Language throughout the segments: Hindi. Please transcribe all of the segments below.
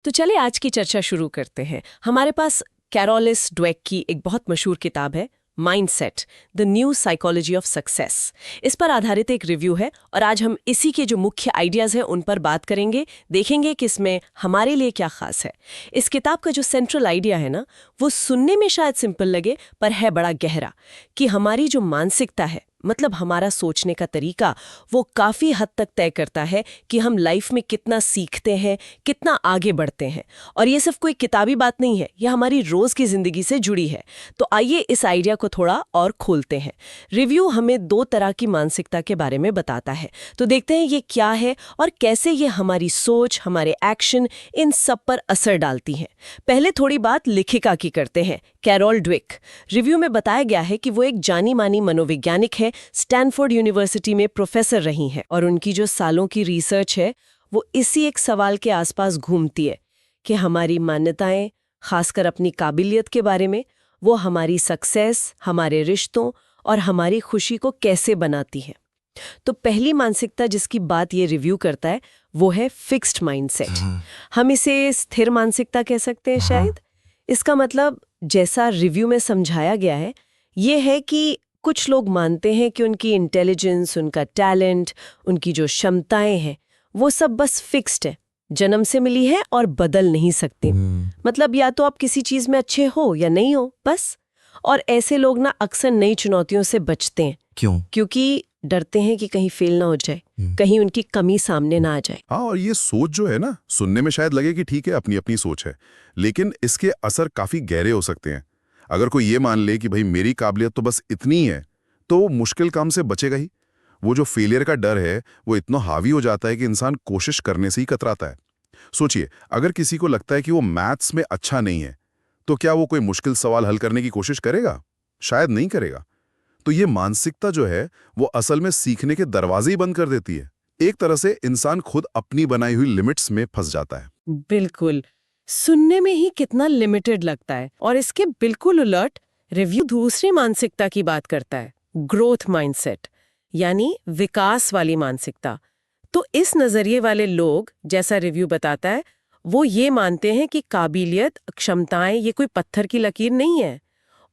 तो चले आज की चर्चा शुरू करते हैं। हमारे पास कैरोलिस ड्वेक की एक बहुत मशहूर किताब है mindset, the new psychology of success. इस पर आधारित एक रिव्यू है और आज हम इसी के जो मुख्य आइडियाज हैं उन पर बात करेंगे, देखेंगे कि इसमें हमारे लिए क्या खास है। इस किताब का जो सेंट्रल आइडिया है ना, वो सुनने में शायद सिंपल लगे पर है बड़ा गहरा, कि हमारी जो मानसिकता है, मतलब हमारा सोचने का तरीका, वो काफ़ी हद तक तय करता है कि हम लाइफ में कितना सीखते हैं, कितना आगे बढ़ते हैं। और ये सिर्फ कोई किताबी बात नहीं है, यह हमारी रोज़ की ज़िंदगी से जुड़ी है। तो आइए इस आइडिया को थोड़ा और खोलते हैं। रिव्यू हमें दो तरह की मानसिकता के बारे में बताता है, तो देखते हैं ये क्या है और कैसे ये हमारी सोच, हमारे एक्शन, इन सब पर असर डालती हैं। पहले थोड़ी बात लेखिका की करते हैं, कैरोल ड्वेक। रिव्यू में बताया गया है कि वो एक जानी मानी मनोवैज्ञानिक है, स्टैनफोर्ड यूनिवर्सिटी में प्रोफेसर रही हैं और उनकी जो सालों की रिसर्च है वो इसी एक सवाल के आसपास घूमती है कि हमारी मान्यताएं, खासकर अपनी काबिलियत के बारे में, वो हमारी सक्सेस, हमारे रिश्तों और हमारी खुशी को कैसे बनाती है। तो पहली मानसिकता जिसकी बात ये रिव्यू करता है वो है फिक्स्ड माइंडसेट। हम इसे स्थिर मानसिकता कह सकते हैं शायद। इसका मतलब, जैसा रिव्यू में समझाया गया है, ये है कि कुछ लोग मानते हैं कि उनकी इंटेलिजेंस, उनका टैलेंट, उनकी जो क्षमताएं हैं, वो सब बस फिक्स्ड है, जन्म से मिली है और बदल नहीं सकती। मतलब या तो आप किसी चीज में अच्छे हो या नहीं हो, बस। और ऐसे लोग ना अक्सर नई चुनौतियों से बचते हैं। क्यों? क्योंकि डरते हैं कि कहीं फेल ना हो जाए, कहीं उनकी कमी सामने ना आ जाए। हाँ, और ये सोच जो है ना, सुनने में शायद लगे कि ठीक है, अपनी अपनी सोच है, लेकिन इसके असर काफी गहरे हो सकते हैं। अगर कोई ये मान ले कि भाई मेरी काबिलियत तो बस इतनी ही है, तो वो मुश्किल काम से बचेगा ही। वो जो फेलियर का डर है वो इतना हावी हो जाता है कि इंसान कोशिश करने से ही कतराता है। सोचिए, अगर किसी को लगता है कि वो मैथ्स में अच्छा नहीं है, तो क्या वो कोई मुश्किल सवाल हल करने की कोशिश करेगा? शायद नहीं करेगा। तो ये मानसिकता जो है वो असल में सीखने के दरवाजे ही बंद कर देती है। एक तरह से इंसान खुद अपनी बनाई हुई लिमिट्स में फंस जाता है। बिल्कुल, सुनने में ही कितना लिमिटेड लगता है। और इसके बिल्कुल उलट रिव्यू दूसरी मानसिकता की बात करता है, ग्रोथ माइंडसेट, यानी विकास वाली मानसिकता। तो इस नजरिए वाले लोग, जैसा रिव्यू बताता है, वो ये मानते हैं कि काबिलियत, क्षमताएं ये कोई पत्थर की लकीर नहीं है।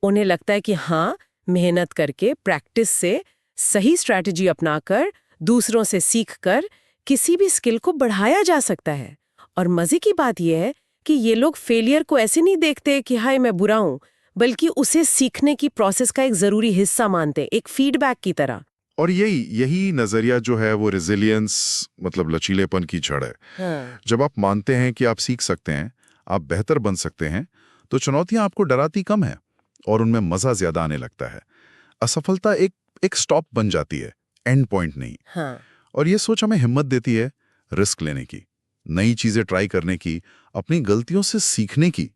उन्हें लगता है कि हाँ, मेहनत करके, प्रैक्टिस से, सही स्ट्रैटेजी अपनाकर, दूसरों से सीखकर किसी भी स्किल को बढ़ाया जा सकता है। और मजे की बात यह है कि ये लोग फेलियर को ऐसे नहीं देखते कि हाय मैं बुरा हूं, बल्कि उसे सीखने की प्रोसेस का एक जरूरी हिस्सा मानते हैं, एक फीडबैक की तरह। और यही नजरिया जो है वो रेजिलियंस, मतलब लचीलेपन की जड़ है। हाँ। जब आप मानते हैं कि आप सीख सकते हैं, आप बेहतर बन सकते हैं, तो चुनौतियां आपको डराती कम है और उनमें मजा ज्यादा आने लगता है। असफलता एक स्टॉप बन जाती है, एंड पॉइंट नहीं। हाँ। और ये सोच हमें हिम्मत देती है रिस्क लेने की, नई चीजें ट्राई करने की, अपनी गलतियों से सीखने की।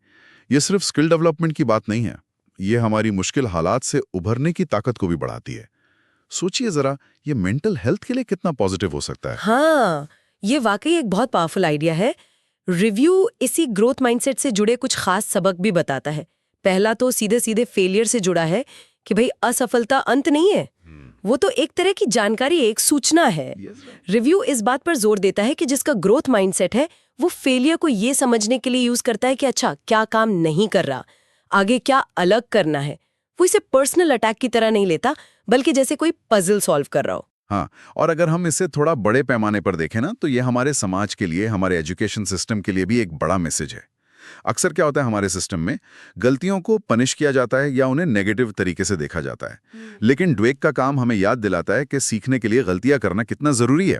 ये सिर्फ स्किल डेवलपमेंट की बात नहीं है, ये हमारी मुश्किल हालात से उभरने की ताकत को भी बढ़ाती है। सोचिए जरा, ये मेंटल हेल्थ के लिए कितना पॉजिटिव हो सकता है। हाँ, ये वाकई एक बहुत पावरफुल आइडिया है। रिव्यू इसी ग्रोथ माइंडसेट से जुड़े कुछ खास सबक भी बताता है। पहला तो सीधे सीधे फेलियर से जुड़ा है कि भाई असफलता अंत नहीं है, वो तो एक तरह की जानकारी, एक सूचना है। रिव्यू इस बात पर जोर देता है कि जिसका ग्रोथ माइंडसेट है वो फेलियर को ये समझने के लिए यूज करता है कि अच्छा क्या काम नहीं कर रहा, आगे क्या अलग करना है। वो इसे पर्सनल अटैक की तरह नहीं लेता, बल्कि जैसे कोई पजल सॉल्व कर रहा हो। हाँ, और अगर हम इसे थोड़ा बड़े पैमाने पर देखें ना, तो ये हमारे समाज के लिए, हमारे एजुकेशन सिस्टम के लिए भी एक बड़ा मैसेज है। अक्सर क्या होता है, हमारे सिस्टम में गलतियों को पनिश किया जाता है या उन्हें नेगेटिव तरीके से देखा जाता है। लेकिन ड्वेक का काम हमें याद दिलाता है कि सीखने के लिए गलतियां करना कितना जरूरी है।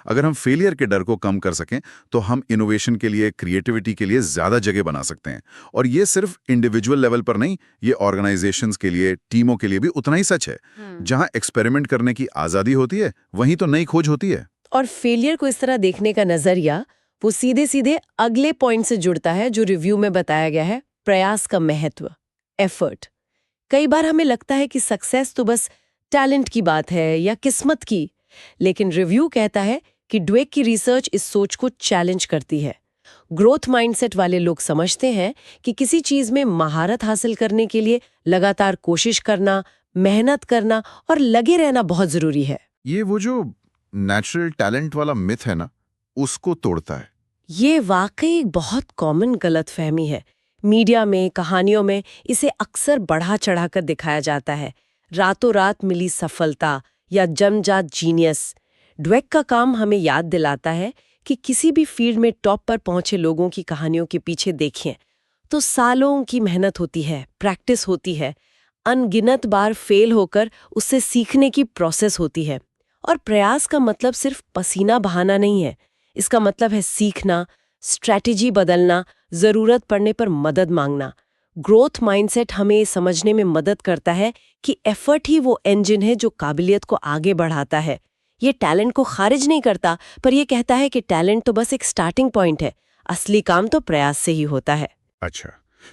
अगर हम फेलियर के डर को कम कर सकें तो हम इनोवेशन के लिए, क्रिएटिविटी के लिए ज्यादा जगह बना सकते हैं। और ये सिर्फ इंडिविजुअल लेवल पर नहीं, ये ऑर्गेनाइजेशंस के लिए, टीमों के लिए भी उतना ही सच है। जहां एक्सपेरिमेंट करने की आजादी होती है, वहीं तो नई खोज होती है। और फेलियर को इस तरह देखने का नजरिया वो सीधे सीधे अगले पॉइंट से जुड़ता है जो रिव्यू में बताया गया है, प्रयास का महत्व, एफर्ट। कई बार हमें लगता है कि सक्सेस तो बस टैलेंट की बात है या किस्मत की, लेकिन रिव्यू कहता है कि ड्वेक की रिसर्च इस सोच को चैलेंज करती है। ग्रोथ माइंडसेट वाले लोग समझते हैं कि किसी चीज में महारत हासिल करने के लिए लगातार कोशिश करना, मेहनत करना और लगे रहना बहुत जरूरी है। ये वो जो नेचुरल टैलेंट वाला मिथ है ना, उसको तोड़ता है। ये वाकई एक बहुत कॉमन गलतफहमी है। मीडिया में, कहानियों में इसे अक्सर बढ़ा चढ़ाकर दिखाया जाता है, रातों रात मिली सफलता या जन्मजात जीनियस। ड्वेक का काम हमें याद दिलाता है कि किसी भी फील्ड में टॉप पर पहुंचे लोगों की कहानियों के पीछे देखें तो सालों की मेहनत होती है, प्रैक्टिस होती है, अनगिनत बार फेल होकर उससे सीखने की प्रोसेस होती है। और प्रयास का मतलब सिर्फ पसीना बहाना नहीं है, इसका मतलब है सीखना, स्ट्रैटेजी बदलना, जरूरत पड़ने पर मदद मांगना। ग्रोथ माइंडसेट हमें समझने में मदद करता है कि एफर्ट ही वो इंजन है जो काबिलियत को आगे बढ़ाता है। ये टैलेंट को खारिज नहीं करता, पर यह कहता है कि टैलेंट तो बस एक स्टार्टिंग पॉइंट है, असली काम तो प्रयास से ही होता है। अच्छा,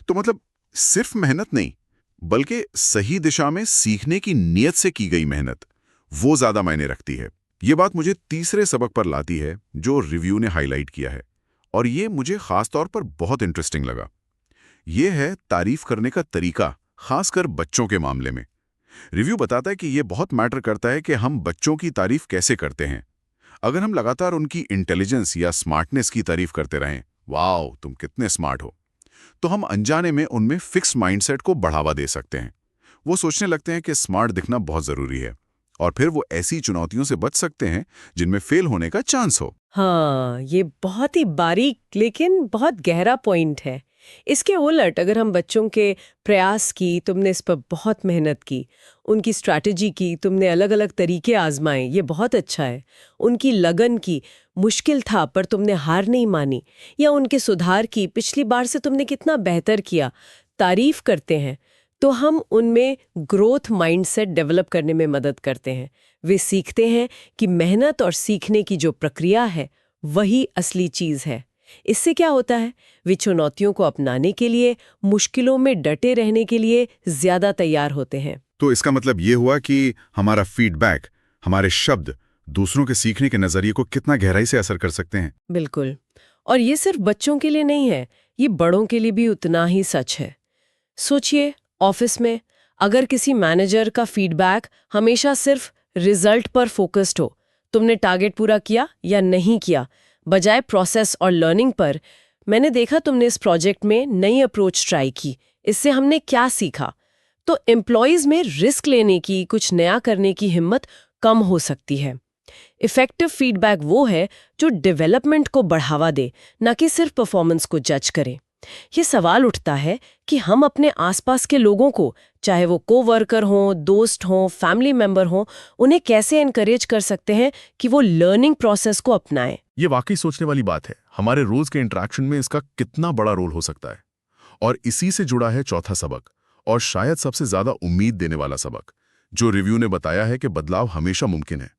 तो मतलब सिर्फ मेहनत नहीं, बल्कि सही दिशा में सीखने की नीयत से की गई मेहनत, वो ज्यादा मायने रखती है। ये बात मुझे तीसरे सबक पर लाती है जो रिव्यू ने हाईलाइट किया है, और ये मुझे खास तौर पर बहुत इंटरेस्टिंग लगा। ये है तारीफ करने का तरीका, खासकर बच्चों के मामले में। रिव्यू बताता है कि ये बहुत मैटर करता है कि हम बच्चों की तारीफ कैसे करते हैं। अगर हम लगातार उनकी इंटेलिजेंस या स्मार्टनेस की तारीफ करते रहें, वाओ तुम कितने स्मार्ट हो, तो हम अनजाने में उनमें फिक्स माइंडसेट को बढ़ावा दे सकते हैं। वो सोचने लगते हैं कि स्मार्ट दिखना बहुत जरूरी है, और फिर वो ऐसी चुनौतियों से बच सकते हैं जिनमें फेल होने का चांस हो। हाँ, ये बहुत ही बारीक लेकिन बहुत गहरा पॉइंट है। इसके उलट अगर हम बच्चों के प्रयास की, तुमने इस पर बहुत मेहनत की, उनकी स्ट्रैटेजी की, तुमने अलग अलग तरीके आजमाए, ये बहुत अच्छा है, उनकी लगन की, मुश्किल था पर तुमने हार नहीं मानी, या उनके सुधार की, पिछली बार से तुमने कितना बेहतर किया, तारीफ करते हैं, तो हम उनमें ग्रोथ माइंडसेट डेवलप करने में मदद करते हैं। वे सीखते हैं कि मेहनत और सीखने की जो प्रक्रिया है वही असली चीज है। इससे क्या होता है, वे चुनौतियों को अपनाने के लिए, मुश्किलों में डटे रहने के लिए ज्यादा तैयार होते हैं। तो इसका मतलब ये हुआ कि हमारा फीडबैक, हमारे शब्द दूसरों के सीखने के नजरिए को कितना गहराई से असर कर सकते हैं। बिल्कुल। और ये सिर्फ बच्चों के लिए नहीं है, ये बड़ों के लिए भी उतना ही सच है। सोचिए, ऑफिस में अगर किसी मैनेजर का फीडबैक हमेशा सिर्फ रिजल्ट पर फोकस्ड हो, तुमने टारगेट पूरा किया या नहीं किया, बजाय प्रोसेस और लर्निंग पर, मैंने देखा तुमने इस प्रोजेक्ट में नई अप्रोच ट्राई की, इससे हमने क्या सीखा, तो एम्प्लॉयज में रिस्क लेने की, कुछ नया करने की हिम्मत कम हो सकती है। इफेक्टिव फीडबैक वो है जो डेवलपमेंट को बढ़ावा दे, न कि सिर्फ परफॉर्मेंस को जज करे। ये सवाल उठता है कि हम अपने आसपास के लोगों को, चाहे वो कोवर्कर हों, दोस्त हों, फैमिली मेंबर हों, उन्हें कैसे एनकरेज कर सकते हैं कि वो लर्निंग प्रोसेस को अपनाएं। ये वाकई सोचने वाली बात है। हमारे रोज के इंटरेक्शन में इसका कितना बड़ा रोल हो सकता है। और इसी से जुड़ा है चौथा सबक, और शायद सबसे ज्यादा उम्मीद देने वाला सबक, जो रिव्यू ने बताया है कि बदलाव हमेशा मुमकिन है।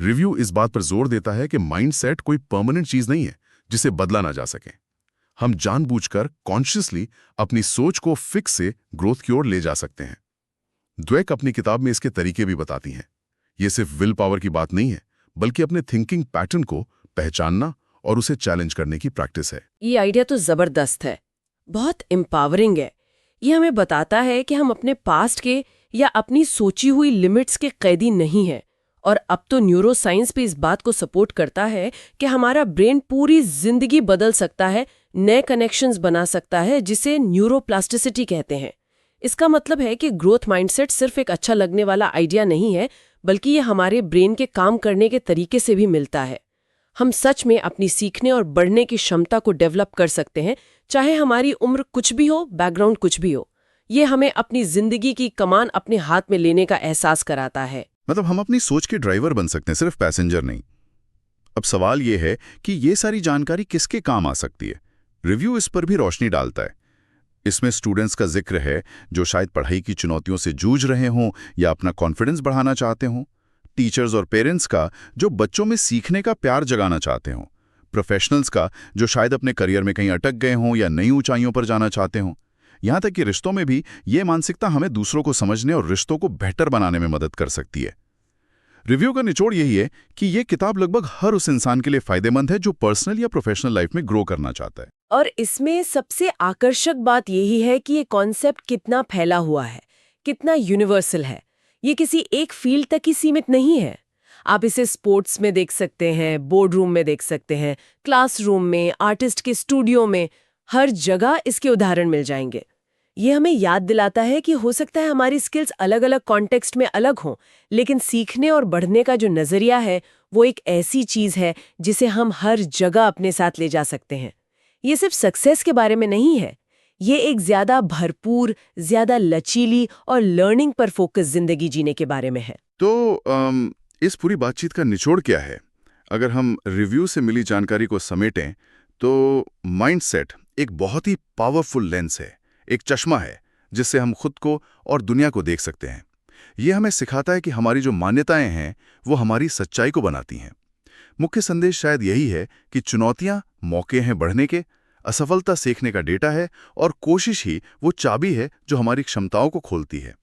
रिव्यू इस बात पर जोर देता है कि माइंडसेट कोई परमानेंट चीज नहीं है जिसे बदला ना जा सके। हम जानबूझकर कॉन्शियसली अपनी सोच को फिक्स से ग्रोथ की ओर ले जा सकते हैं। द्वेक अपनी किताब में इसके तरीके भी बताती हैं। ये सिर्फ विल पावर की बात नहीं है, बल्कि अपने थिंकिंग पैटर्न को पहचानना और उसे चैलेंज करने की प्रैक्टिस है। ये आइडिया तो जबरदस्त है, बहुत एम्पावरिंग है। ये हमें बताता है कि हम अपने पास्ट के या अपनी सोची हुई लिमिट्स के कैदी नहीं हैं। और अब तो न्यूरो साइंस भी इस बात को सपोर्ट करता है कि हमारा ब्रेन पूरी जिंदगी बदल सकता है, नए कनेक्शंस बना सकता है, जिसे न्यूरोप्लास्टिसिटी कहते हैं। इसका मतलब है कि ग्रोथ माइंडसेट सिर्फ एक अच्छा लगने वाला आइडिया नहीं है, बल्कि ये हमारे ब्रेन के काम करने के तरीके से भी मिलता है। हम सच में अपनी सीखने और बढ़ने की क्षमता को डेवलप कर सकते हैं, चाहे हमारी उम्र कुछ भी हो, बैकग्राउंड कुछ भी हो। ये हमें अपनी जिंदगी की कमान अपने हाथ में लेने का एहसास कराता है। मतलब हम अपनी सोच के ड्राइवर बन सकते हैं, सिर्फ पैसेंजर नहीं। अब सवाल यह है कि ये सारी जानकारी किसके काम आ सकती है। रिव्यू इस पर भी रोशनी डालता है। इसमें स्टूडेंट्स का जिक्र है जो शायद पढ़ाई की चुनौतियों से जूझ रहे हों या अपना कॉन्फिडेंस बढ़ाना चाहते हों। टीचर्स और पेरेंट्स का जो बच्चों में सीखने का प्यार जगाना चाहते हों। प्रोफेशनल्स का जो शायद अपने करियर में कहीं अटक गए हों या नई ऊंचाइयों पर जाना चाहते हों। यहाँ तक कि रिश्तों में भी ये मानसिकता हमें दूसरों को समझने और रिश्तों को बेहतर बनाने में मदद कर सकती है। रिव्यू का निचोड़ यही है कि ये किताब लगभग हर उस इंसान के लिए फायदेमंद है जो पर्सनल या प्रोफेशनल लाइफ में ग्रो करना चाहता है। और इसमें सबसे आकर्षक बात यही है कि ये कॉन्सेप्ट कितना फैला हुआ है, कितना यूनिवर्सल है। ये किसी एक फील्ड तक ही सीमित नहीं है। आप इसे स्पोर्ट्स में देख सकते हैं, बोर्ड रूम में देख सकते हैं, क्लासरूम में, आर्टिस्ट के स्टूडियो में, हर जगह इसके उदाहरण मिल जाएंगे। ये हमें याद दिलाता है कि हो सकता है हमारी स्किल्स अलग-अलग कॉन्टेक्स्ट में अलग हों, लेकिन सीखने और बढ़ने का जो नज़रिया है वो एक ऐसी चीज़ है जिसे हम हर जगह अपने साथ ले जा सकते हैं। ये सिर्फ सक्सेस के बारे में नहीं है, ये एक ज़्यादा भरपूर, ज़्यादा लचीली और लर्निंग पर फोकस ज़िंदगी जीने के बारे में है। तो इस पूरी बातचीत का निचोड़ क्या है? अगर हम रिव्यू से मिली जानकारी को समेटें तो माइंडसेट एक बहुत ही पावरफुल लेंस है, एक चश्मा है जिससे हम खुद को और दुनिया को देख सकते हैं। ये हमें सिखाता है कि हमारी जो मान्यताएं हैं वो हमारी सच्चाई को बनाती हैं। मुख्य संदेश शायद यही है कि चुनौतियां मौके हैं बढ़ने के, असफलता सीखने का डेटा है और कोशिश ही वो चाबी है जो हमारी क्षमताओं को खोलती है।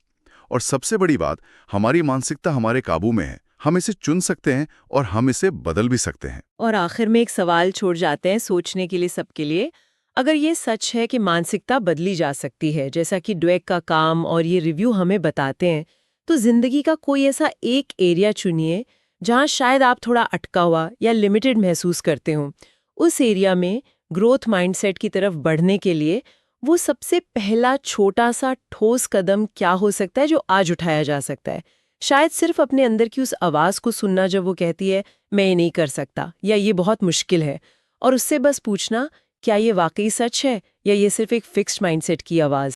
और सबसे बड़ी बात, हमारी मानसिकता हमारे काबू में है। हम इसे चुन सकते हैं और हम इसे बदल भी सकते हैं। और आखिर में एक सवाल छोड़ जाते हैं सोचने के लिए सबके लिए। अगर ये सच है कि मानसिकता बदली जा सकती है, जैसा कि ड्वेक का काम और ये रिव्यू हमें बताते हैं, तो जिंदगी का कोई ऐसा एक एरिया चुनिए जहां शायद आप थोड़ा अटका हुआ या लिमिटेड महसूस करते हो। उस एरिया में ग्रोथ माइंडसेट की तरफ बढ़ने के लिए वो सबसे पहला छोटा सा ठोस कदम क्या हो सकता है जो आज उठाया जा सकता है? शायद सिर्फ अपने अंदर की उस आवाज को सुनना जब वो कहती है मैं ये नहीं कर सकता या ये बहुत मुश्किल है, और उससे बस पूछना क्या ये वाकई सच है या ये सिर्फ एक फिक्स्ड माइंडसेट की आवाज।